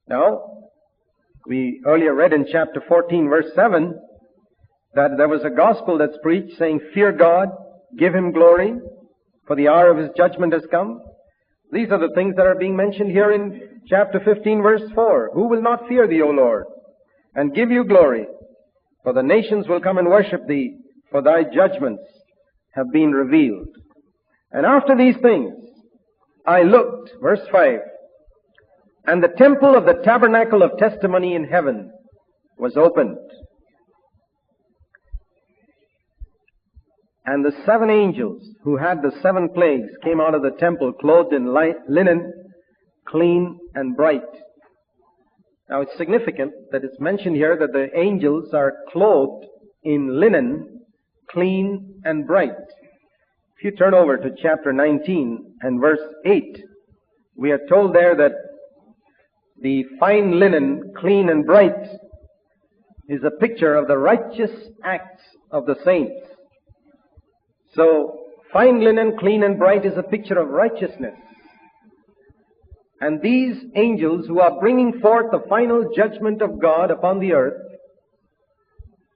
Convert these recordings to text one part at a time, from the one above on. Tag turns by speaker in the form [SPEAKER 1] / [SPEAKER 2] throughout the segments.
[SPEAKER 1] Now, we earlier read in chapter 14, verse 7, that there was a gospel that's preached saying, fear God, give Him glory, for the hour of His judgment has come. These are the things that are being mentioned here in chapter 15, verse 4. Who will not fear Thee, O Lord, and give You glory? For the nations will come and worship Thee, for Thy judgments have been revealed. And after these things, I looked, verse 5, and the temple of the tabernacle of testimony in heaven was opened. And the 7 angels who had the 7 plagues came out of the temple clothed in linen, clean and bright. Now it's significant that it's mentioned here that the angels are clothed in linen, clean and bright. If you turn over to chapter 19 and verse 8, we are told there that the fine linen, clean and bright, is a picture of the righteous acts of the saints. So, fine linen, clean and bright is a picture of righteousness. And these angels who are bringing forth the final judgment of God upon the earth,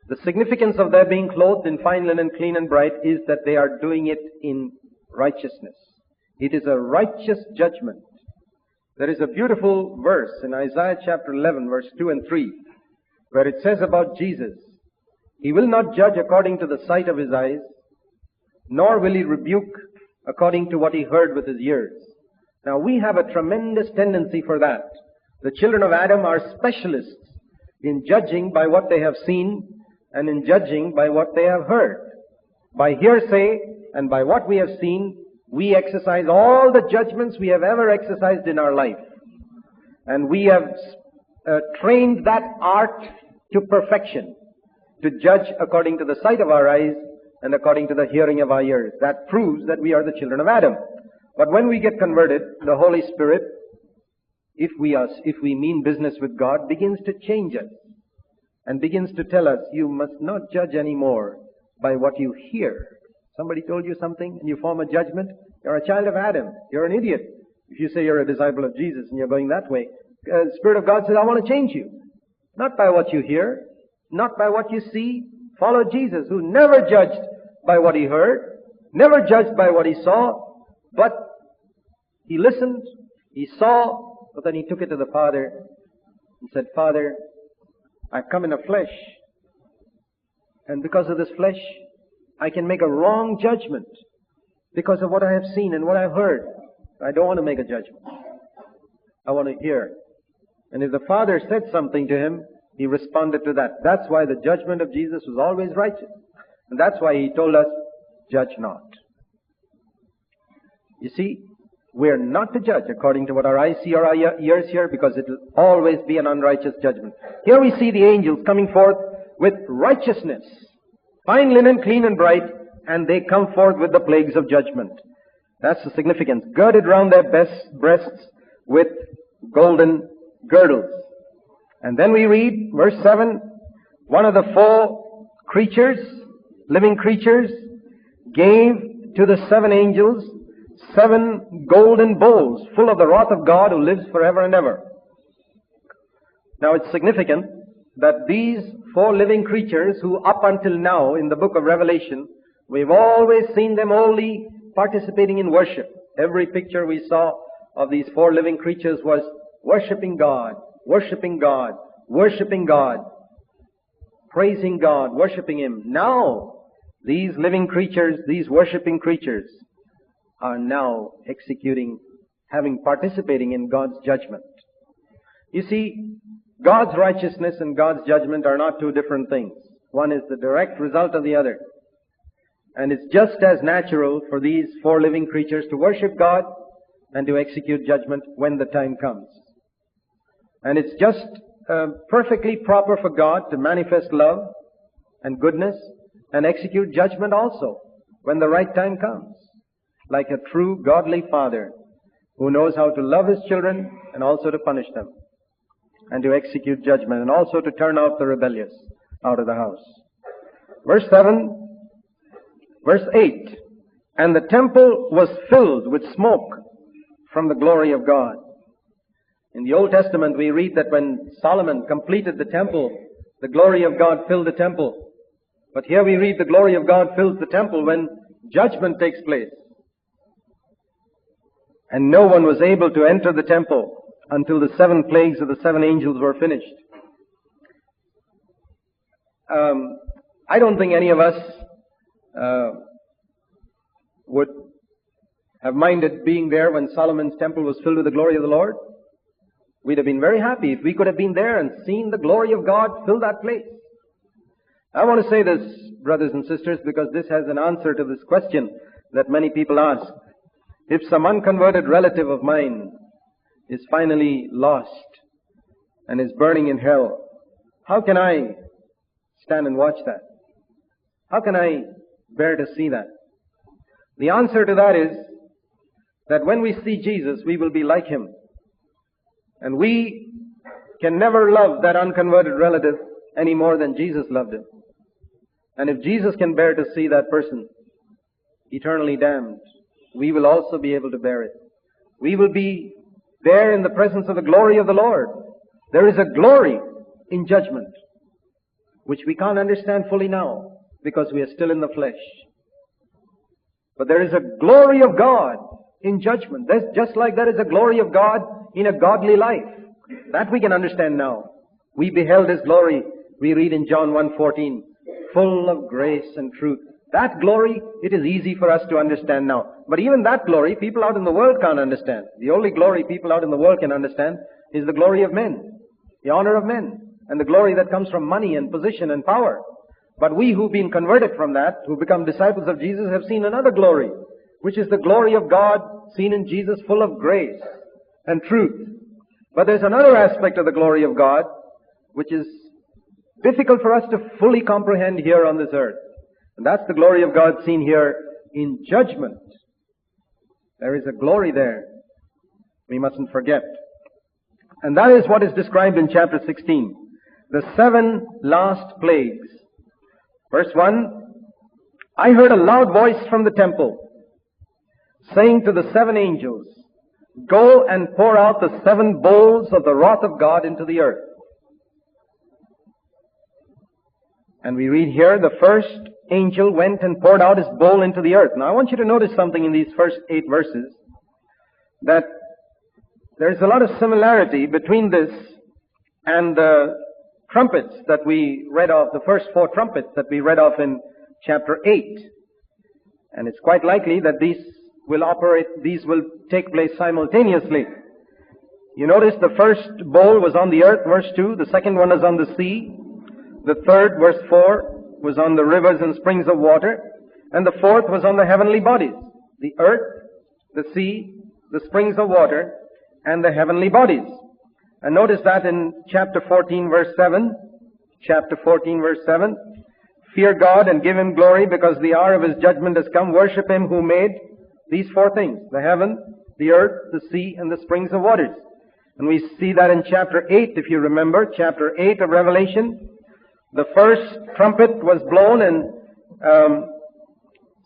[SPEAKER 1] the significance of their being clothed in fine linen, clean and bright, is that they are doing it in righteousness. It is a righteous judgment. There is a beautiful verse in Isaiah chapter 11, verse 2 and 3, where it says about Jesus, He will not judge according to the sight of His eyes, nor will He rebuke according to what He heard with His ears. Now we have a tremendous tendency for that. The children of Adam are specialists in judging by what they have seen and in judging by what they have heard. By hearsay and by what we have seen, we exercise all the judgments we have ever exercised in our life. And we have trained that art to perfection, to judge according to the sight of our eyes and according to the hearing of our ears. That proves that we are the children of Adam. But when we get converted, the Holy Spirit, if we mean business with God, begins to change us and begins to tell us, you must not judge anymore by what you hear. Somebody told you something and you form a judgment. You're a child of Adam. You're an idiot. If you say you're a disciple of Jesus and you're going that way, the Spirit of God says, I want to change you. Not by what you hear, not by what you see. Follow Jesus, who never judged by what He heard, never judged by what He saw, but He listened, He saw, but then He took it to the Father and said, Father, I've come in the flesh, and because of this flesh, I can make a wrong judgment because of what I have seen and what I've heard. I don't want to make a judgment. I want to hear. And if the Father said something to Him, He responded to that. That's why the judgment of Jesus was always righteous. And that's why He told us, judge not. You see, we're not to judge according to what our eyes see or our ears hear, because it will always be an unrighteous judgment. Here we see the angels coming forth with righteousness, fine linen, clean and bright, and they come forth with the plagues of judgment. That's the significance. Girded round their breasts with golden girdles. And then we read, verse 7, one of the 4 creatures, living creatures, gave to the 7 angels 7 golden bowls full of the wrath of God who lives forever and ever. Now it's significant that these 4 living creatures, who up until now in the book of Revelation, we've always seen them only participating in worship. Every picture we saw of these 4 living creatures was worshiping God, worshiping God, worshiping God, praising God, worshiping Him. Now, these living creatures, these worshiping creatures, are now participating in God's judgment. You see, God's righteousness and God's judgment are not 2 different things. One is the direct result of the other. And it's just as natural for these 4 living creatures to worship God and to execute judgment when the time comes. And it's just perfectly proper for God to manifest love and goodness and execute judgment also when the right time comes, like a true godly father who knows how to love his children and also to punish them and to execute judgment and also to turn out the rebellious out of the house. Verse 8, and the temple was filled with smoke from the glory of God. In the Old Testament, we read that when Solomon completed the temple, the glory of God filled the temple. But here we read the glory of God fills the temple when judgment takes place. And no one was able to enter the temple until the 7 plagues of the 7 angels were finished. I don't think any of us would have minded being there when Solomon's temple was filled with the glory of the Lord. We'd have been very happy if we could have been there and seen the glory of God fill that place. I want to say this, brothers and sisters, because this has an answer to this question that many people ask. If some unconverted relative of mine is finally lost and is burning in hell, how can I stand and watch that? How can I bear to see that? The answer to that is that when we see Jesus, we will be like Him. And we can never love that unconverted relative any more than Jesus loved him. And if Jesus can bear to see that person eternally damned, we will also be able to bear it. We will be there in the presence of the glory of the Lord. There is a glory in judgment, which we can't understand fully now, because we are still in the flesh. But there is a glory of God in judgment. There's just like there is a glory of God in a godly life. That we can understand now. We beheld His glory, we read in John 1:14, full of grace and truth. That glory, it is easy for us to understand now. But even that glory, people out in the world can't understand. The only glory people out in the world can understand is the glory of men, the honor of men, and the glory that comes from money and position and power. But we who've been converted from that, who become disciples of Jesus, have seen another glory, which is the glory of God seen in Jesus, full of grace and truth. But there's another aspect of the glory of God which is difficult for us to fully comprehend here on this earth. And that's the glory of God seen here in judgment. There is a glory there we mustn't forget. And that is what is described in chapter 16. The 7 last plagues. Verse 1, I heard a loud voice from the temple saying to the 7 angels, go and pour out the 7 bowls of the wrath of God into the earth. And we read here, the first angel went and poured out his bowl into the earth. Now I want you to notice something in these first 8 verses, that there is a lot of similarity between this and the trumpets that we read of, the first 4 trumpets that we read of in chapter 8. And it's quite likely that these will take place simultaneously. You notice the first bowl was on the earth, verse 2. The second one is on the sea. The third, verse 4, was on the rivers and springs of water. And the fourth was on the heavenly bodies. The earth, the sea, the springs of water, and the heavenly bodies. And notice that in chapter 14, verse 7. Chapter 14, verse 7. Fear God and give Him glory, because the hour of His judgment has come. Worship Him who made these 4 things: the heaven, the earth, the sea, and the springs of waters. And we see that in chapter 8, if you remember, chapter 8 of Revelation. The first trumpet was blown and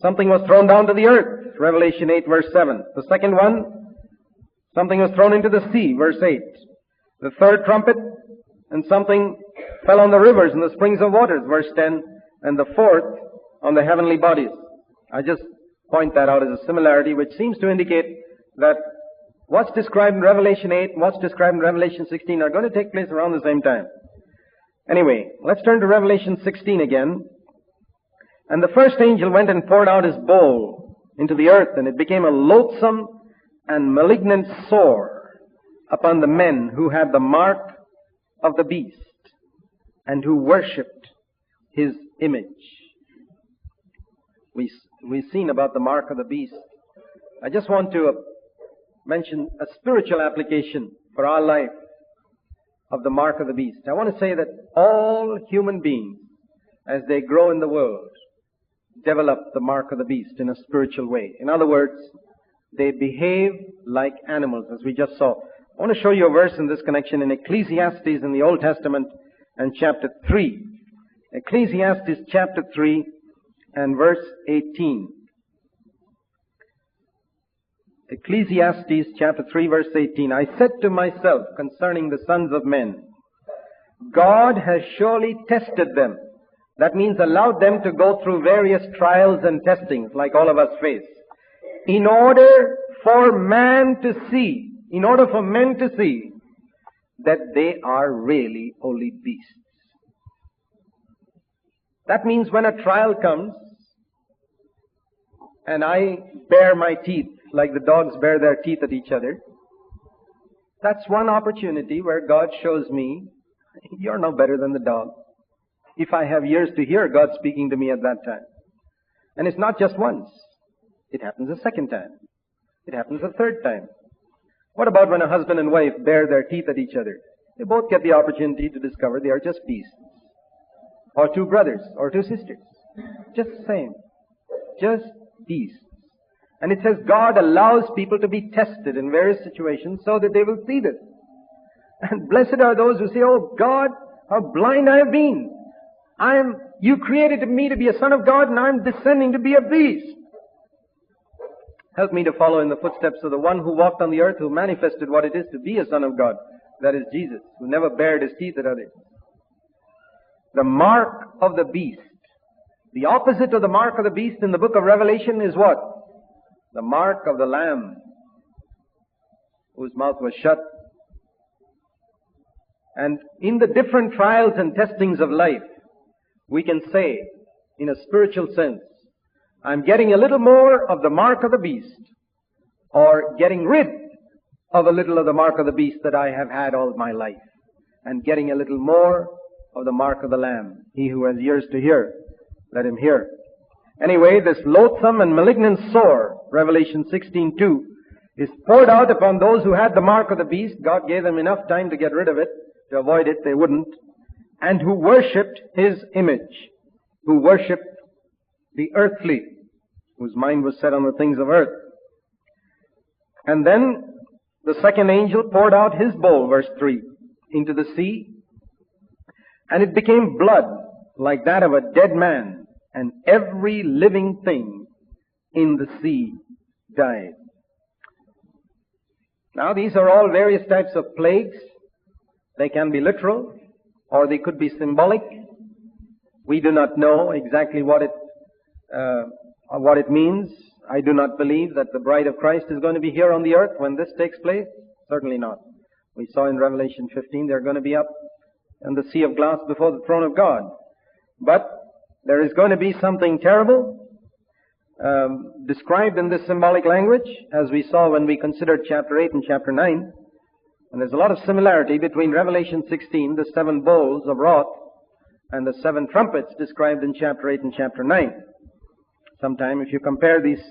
[SPEAKER 1] something was thrown down to the earth. Revelation 8, verse 7. The second one, something was thrown into the sea. Verse 8. The third trumpet, and something fell on the rivers and the springs of waters. Verse 10. And the fourth, on the heavenly bodies. I just point that out as a similarity which seems to indicate that what's described in Revelation 8 and what's described in Revelation 16 are going to take place around the same time. Anyway, let's turn to Revelation 16 again. And the first angel went and poured out his bowl into the earth, and it became a loathsome and malignant sore upon the men who had the mark of the beast and who worshipped his image. We've seen about the mark of the beast. I just want to mention a spiritual application for our life of the mark of the beast. I want to say that all human beings, as they grow in the world, develop the mark of the beast in a spiritual way. In other words, they behave like animals, as we just saw. I want to show you a verse in this connection in Ecclesiastes in the Old Testament and chapter 3. Ecclesiastes chapter 3 and verse 18. Ecclesiastes chapter 3 verse 18, I said to myself concerning the sons of men, God has surely tested them. That means allowed them to go through various trials and testings like all of us face. In order for men to see that they are really only beasts. That means when a trial comes and I bare my teeth like the dogs bare their teeth at each other, that's one opportunity where God shows me, you're no better than the dog. If I have ears to hear God speaking to me at that time. And it's not just once. It happens a second time. It happens a third time. What about when a husband and wife bare their teeth at each other? They both get the opportunity to discover they are just beasts. Or two brothers, or two sisters. Just the same. Just beasts. And it says God allows people to be tested in various situations so that they will see this. And blessed are those who say, oh God, how blind I have been. You created me to be a son of God and I'm descending to be a beast. Help me to follow in the footsteps of the one who walked on the earth, who manifested what it is to be a son of God. That is Jesus, who never bared his teeth at others. The mark of the beast. The opposite of the mark of the beast in the book of Revelation is what? The mark of the Lamb, whose mouth was shut. And in the different trials and testings of life, we can say, in a spiritual sense, I'm getting a little more of the mark of the beast, or getting rid of a little of the mark of the beast that I have had all my life, and getting a little more of the mark of the Lamb. He who has ears to hear, let him hear. Anyway, this loathsome and malignant sore, Revelation 16:2, is poured out upon those who had the mark of the beast. God gave them enough time to get rid of it. To avoid it, they wouldn't. And who worshipped his image, who worshipped the earthly, whose mind was set on the things of earth. And then the second angel poured out his bowl, verse 3, into the sea, and it became blood like that of a dead man, and every living thing in the sea died. Now these are all various types of plagues. They can be literal, or they could be symbolic. We do not know exactly what it means. I do not believe that the bride of Christ is going to be here on the earth when this takes place. Certainly not. We saw in Revelation 15 they're going to be up in the sea of glass before the throne of God. But there is going to be something terrible described in this symbolic language, as we saw when we considered chapter 8 and chapter 9. And there's a lot of similarity between Revelation 16, the 7 bowls of wrath, and the 7 trumpets described in chapter 8 and chapter 9. Sometime if you compare these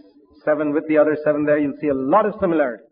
[SPEAKER 1] 7 with the other 7 there, you'll see a lot of similarity.